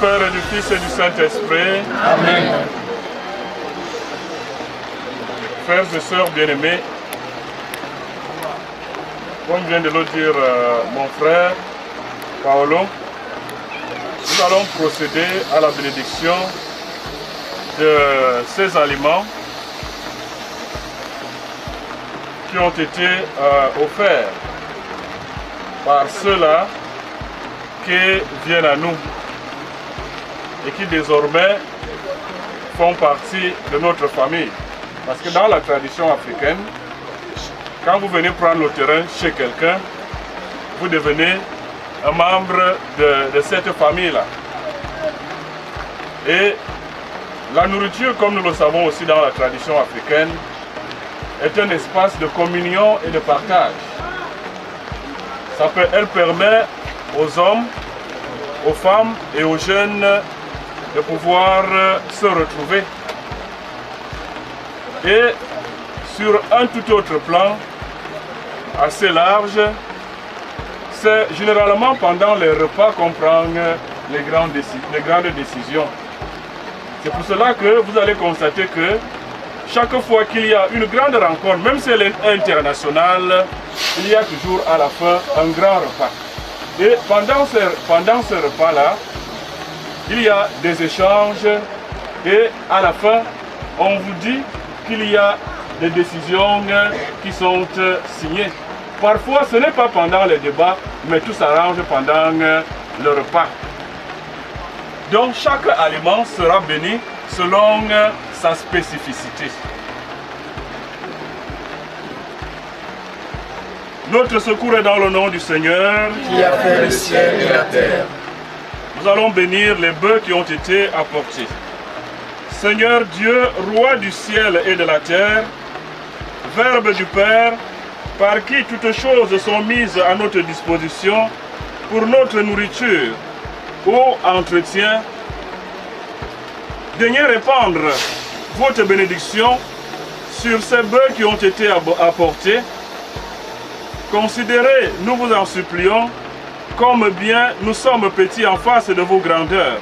Père et du Fils et du Saint-Esprit. Amen. Frères et sœurs bien-aimés, comme vient de le dire mon frère Paolo, nous allons procéder à la bénédiction de ces aliments qui ont été offerts par ceux-là qui viennent à nous et qui désormais font partie de notre famille. Parce que dans la tradition africaine, quand vous venez prendre le terrain chez quelqu'un, vous devenez un membre de cette famille-là. Et la nourriture, comme nous le savons aussi dans la tradition africaine, est un espace de communion et de partage. Elle permet aux hommes, aux femmes et aux jeunes de pouvoir se retrouver. Et sur un tout autre plan, assez large, c'est généralement pendant les repas qu'on prend les grandes décisions. C'est pour cela que vous allez constater que chaque fois qu'il y a une grande rencontre, même si elle est internationale, il y a toujours à la fin un grand repas. Et pendant ce repas-là, il y a des échanges et à la fin, on vous dit qu'il y a des décisions qui sont signées. Parfois, ce n'est pas pendant les débats, mais tout s'arrange pendant le repas. Donc, chaque aliment sera béni selon sa spécificité. Notre secours est dans le nom du Seigneur, qui a fait le ciel et la terre. Nous allons bénir les bœufs qui ont été apportés. Seigneur Dieu, roi du ciel et de la terre, Verbe du Père, par qui toutes choses sont mises à notre disposition pour notre nourriture ou entretien, daignez répandre votre bénédiction sur ces bœufs qui ont été apportés. Considérez, nous vous en supplions, comme bien nous sommes petits en face de vos grandeurs.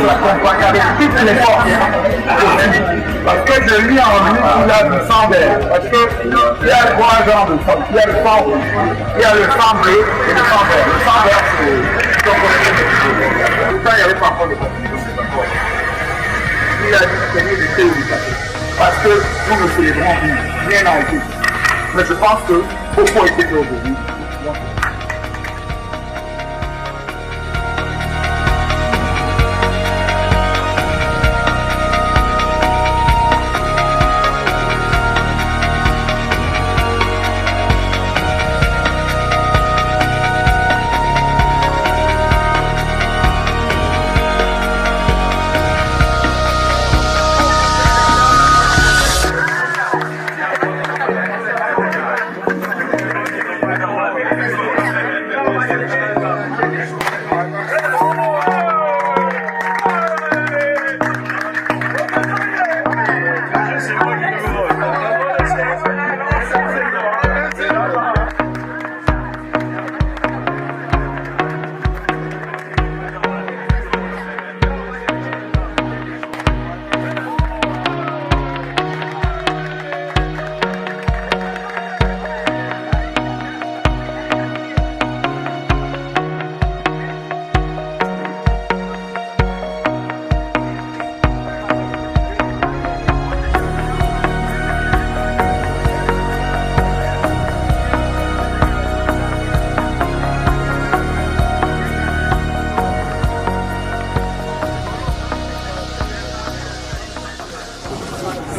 l'accompagner avec toutes les forces. Parce que je lui en lui qu'il a du sang vert. Parce qu'il y a trois genres de sang. Il y a le sang rouge, il y a le sang bleu et le sang vert. Le sang vert, c'est son côté. Ça, il y avait parfois des conflits. Il a dit que c'était du thé. Parce que nous le célébrons bien en tout. Mais je pense que beaucoup a été fait aujourd'hui.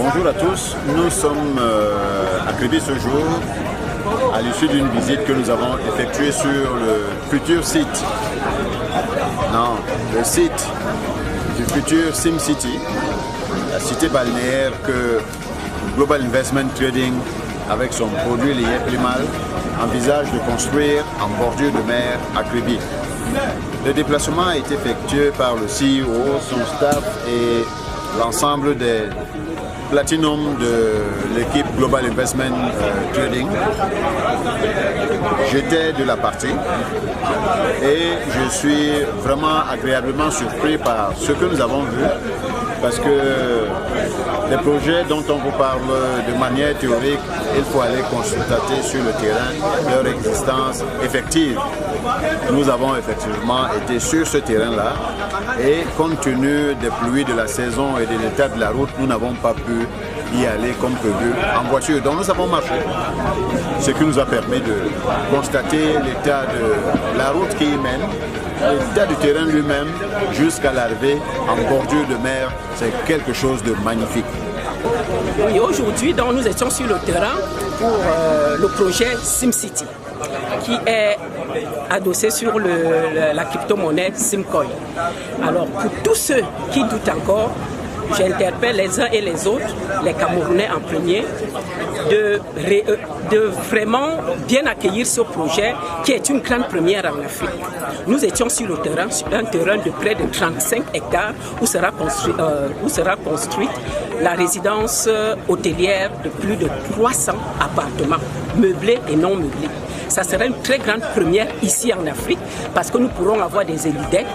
Bonjour à tous, nous sommes à Kribi ce jour à l'issue d'une visite que nous avons effectuée sur le futur site. Non, le site du futur SimCity, la cité balnéaire que Global Investment Trading, avec son produit lié Plimal, envisage de construire en bordure de mer à Kribi. Le déplacement a été effectué par le CEO, son staff et l'ensemble des Platinum de l'équipe Global Investment Trading. J'étais de la partie et je suis vraiment agréablement surpris par ce que nous avons vu, parce que les projets dont on vous parle de manière théorique, il faut aller constater sur le terrain leur existence effective. Nous avons effectivement été sur ce terrain-là et compte tenu des pluies de la saison et de l'état de la route, nous n'avons pas pu y aller comme prévu en voiture. Donc nous avons marché, ce qui nous a permis de constater l'état de la route qui y mène, l'état du terrain lui-même jusqu'à l'arrivée en bordure de mer. C'est quelque chose de magnifique. Oui, aujourd'hui, nous étions sur le terrain pour le projet SimCity, qui est adossé sur la crypto-monnaie Simcoin. Alors, pour tous ceux qui doutent encore, j'interpelle les uns et les autres, les Camerounais en premier, de vraiment bien accueillir ce projet qui est une grande première en Afrique. Nous étions sur le terrain, sur un terrain de près de 35 hectares où sera construite la résidence hôtelière de plus de 300 appartements, meublés et non meublés. Ça sera une très grande première ici en Afrique parce que nous pourrons avoir des hélidecks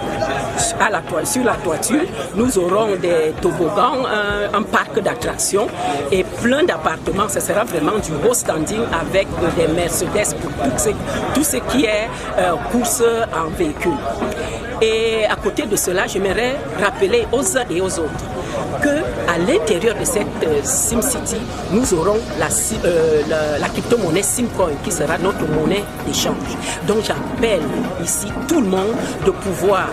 sur la toiture. Nous aurons des toboggans, un parc d'attractions et plein d'appartements. Ce sera vraiment du haut standing avec des Mercedes pour tout ce qui est course en véhicule. Et à côté de cela, j'aimerais rappeler aux uns et aux autres qu'à l'intérieur de cette SimCity, nous aurons la crypto-monnaie Simcoin qui sera notre monnaie d'échange. Donc j'appelle ici tout le monde de pouvoir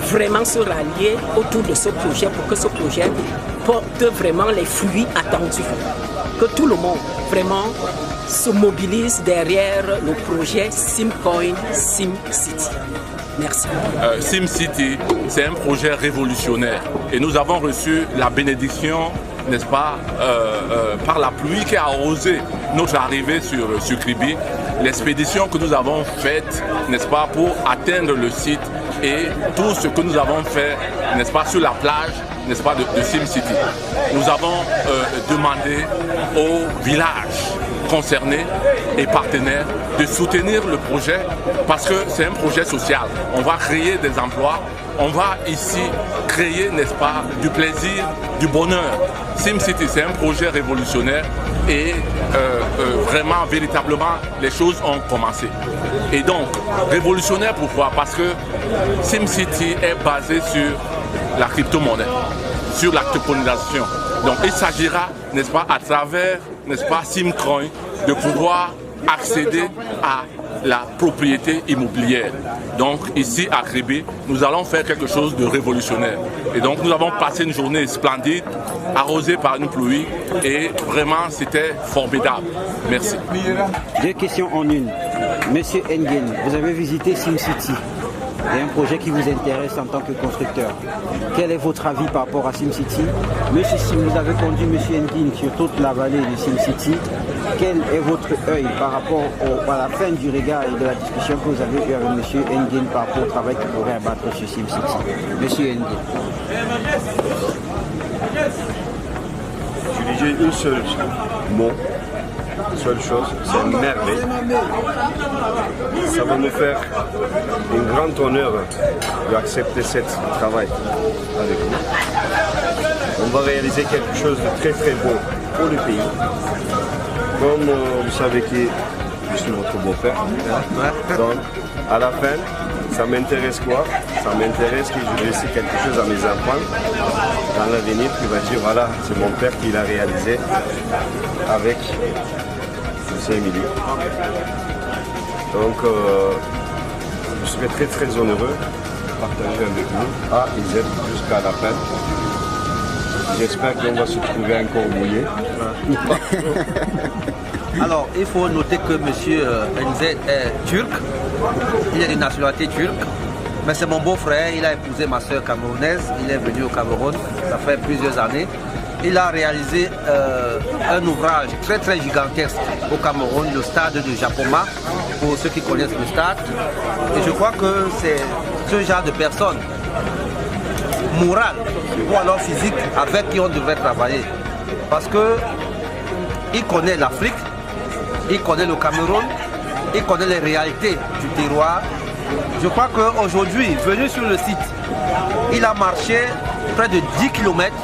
vraiment se rallier autour de ce projet pour que ce projet porte vraiment les fruits attendus. Que tout le monde vraiment se mobilise derrière le projet Simcoin SimCity. Merci. SimCity, c'est un projet révolutionnaire et nous avons reçu la bénédiction, n'est-ce pas, par la pluie qui a arrosé notre arrivée sur Kribi, l'expédition que nous avons faite, n'est-ce pas, pour atteindre le site et tout ce que nous avons fait, n'est-ce pas, sur la plage, n'est-ce pas, de SimCity. Nous avons demandé au village concernés et partenaires de soutenir le projet parce que c'est un projet social. On va créer des emplois, on va ici créer, n'est-ce pas, du plaisir, du bonheur. SimCity, c'est un projet révolutionnaire et vraiment, véritablement, les choses ont commencé. Et donc, révolutionnaire pourquoi? Parce que SimCity est basé sur la crypto-monnaie, sur la tokenisation. Donc, il s'agira, n'est-ce pas, à travers, n'est-ce pas, SimCoin, de pouvoir accéder à la propriété immobilière. Donc ici à Kribi, nous allons faire quelque chose de révolutionnaire. Et donc nous avons passé une journée splendide, arrosée par une pluie et vraiment c'était formidable. Merci. 2 questions en une. Monsieur Nguyen, vous avez visité SimCity. Il y a un projet qui vous intéresse en tant que constructeur. Quel est votre avis par rapport à SimCity? Monsieur, si vous avez conduit Monsieur Nguyen sur toute la vallée de SimCity, quel est votre œil par rapport à la fin du regard et de la discussion que vous avez eue avec Monsieur Nguyen par rapport au travail qu'il pourrait abattre sur SimCity? Monsieur Nguyen. Je disais une seule mot, seule chose, c'est une merveille. Ça va nous faire un grand honneur d'accepter ce travail avec nous. On va réaliser quelque chose de très très beau pour le pays. Comme vous savez que je suis votre beau-père. Donc à la fin, ça m'intéresse quoi? Ça m'intéresse que je laisse quelque chose à mes enfants dans l'avenir qui va dire voilà, c'est mon père qui l'a réalisé avec M. Émilie. Donc je serai très très heureux de partager avec vous A et Z jusqu'à la fin. J'espère qu'on va se trouver encore mouillé. Alors, il faut noter que M. NZ est turc, il est de nationalité turque, mais c'est mon beau-frère, il a épousé ma soeur camerounaise, il est venu au Cameroun, ça fait plusieurs années. Il a réalisé un ouvrage très très gigantesque au Cameroun, le stade de Japoma, pour ceux qui connaissent le stade. Et je crois que c'est ce genre de personnes morales ou alors physiques avec qui on devrait travailler. Parce que il connaît l'Afrique, il connaît le Cameroun, il connaît les réalités du terroir. Je crois qu'aujourd'hui, venu sur le site, il a marché près de 10 km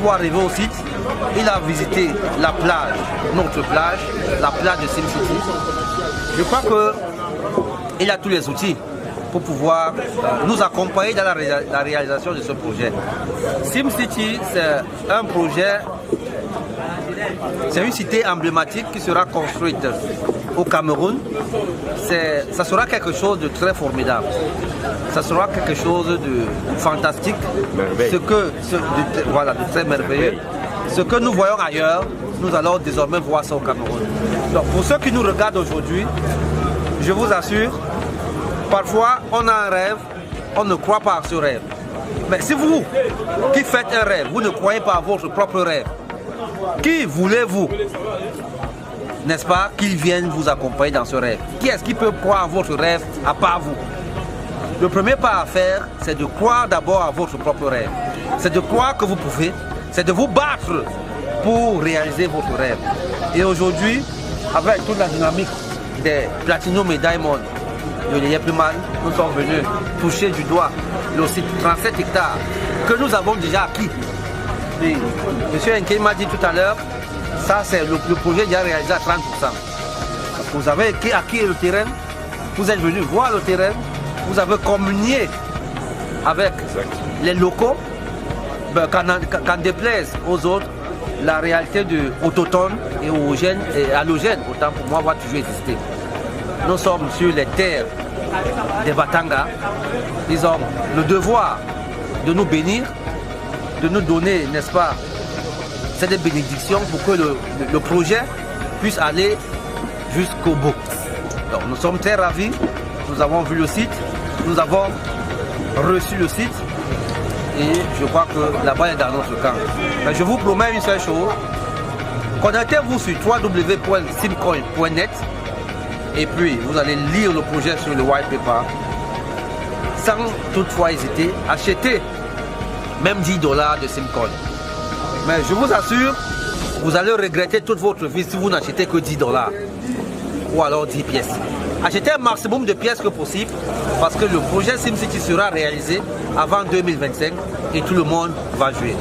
pour arriver au site. Il a visité la plage, notre plage, la plage de SimCity. Je crois qu'il a tous les outils pour pouvoir nous accompagner dans la réalisation de ce projet. SimCity, c'est un projet, c'est une cité emblématique qui sera construite au Cameroun. Ça sera quelque chose de très formidable. Ça sera quelque chose de fantastique, de très merveilleux. Ce que nous voyons ailleurs, nous allons désormais voir ça au Cameroun. Donc pour ceux qui nous regardent aujourd'hui, je vous assure, parfois on a un rêve, on ne croit pas à ce rêve. Mais si vous qui faites un rêve, vous ne croyez pas à votre propre rêve, qui voulez-vous, n'est-ce pas, qu'il vienne vous accompagner dans ce rêve? Qui est-ce qui peut croire à votre rêve à part vous? Le premier pas à faire, c'est de croire d'abord à votre propre rêve. C'est de croire que vous pouvez, c'est de vous battre pour réaliser votre rêve. Et aujourd'hui, avec toute la dynamique des Platinum et Diamond de l'Yepman, nous sommes venus toucher du doigt le site 37 hectares que nous avons déjà acquis. Et M. Nguyen m'a dit tout à l'heure, ça c'est le projet déjà réalisé à 30%. Parce que vous avez acquis le terrain, vous êtes venu voir le terrain, vous avez communié avec les locaux, qu'en déplaise aux autres, la réalité de autochtone et halogène, autant pour moi, va toujours exister. Nous sommes sur les terres des Batanga. Ils ont le devoir de nous bénir, de nous donner, n'est-ce pas, cette bénédiction pour que le projet puisse aller jusqu'au bout. Donc nous sommes très ravis, nous avons vu le site, nous avons reçu le site et je crois que la balle est dans notre camp. Mais je vous promets une seule chose, connectez-vous sur www.simcoin.net et puis vous allez lire le projet sur le white paper sans toutefois hésiter, achetez même $10 de SimCoin. Mais je vous assure, vous allez regretter toute votre vie si vous n'achetez que 10 $. Ou alors 10 pièces. Achetez un maximum de pièces que possible parce que le projet SimCity sera réalisé avant 2025 et tout le monde va jouer.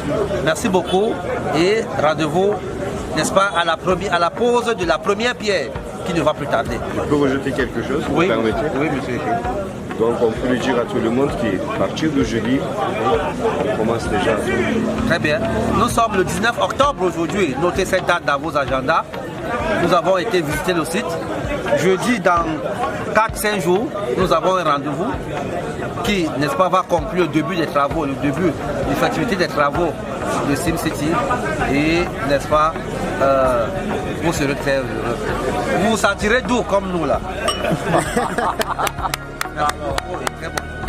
Merci beaucoup et rendez-vous, n'est-ce pas, à la pose de la première pierre qui ne va plus tarder. Je peux rajouter quelque chose, vous permettez? Oui, monsieur. Donc on peut le dire à tout le monde qu'à partir de jeudi, on commence déjà. Très bien. Nous sommes le 19 octobre aujourd'hui. Notez cette date dans vos agendas. Nous avons été visiter le site. Jeudi, dans 4-5 jours, nous avons un rendez-vous qui, n'est-ce pas, va conclure le début des travaux, le début de l'effectivité des travaux de SimCity. Et, n'est-ce pas, vous serez très heureux. Vous vous sentirez doux comme nous là. Merci beaucoup et très bon.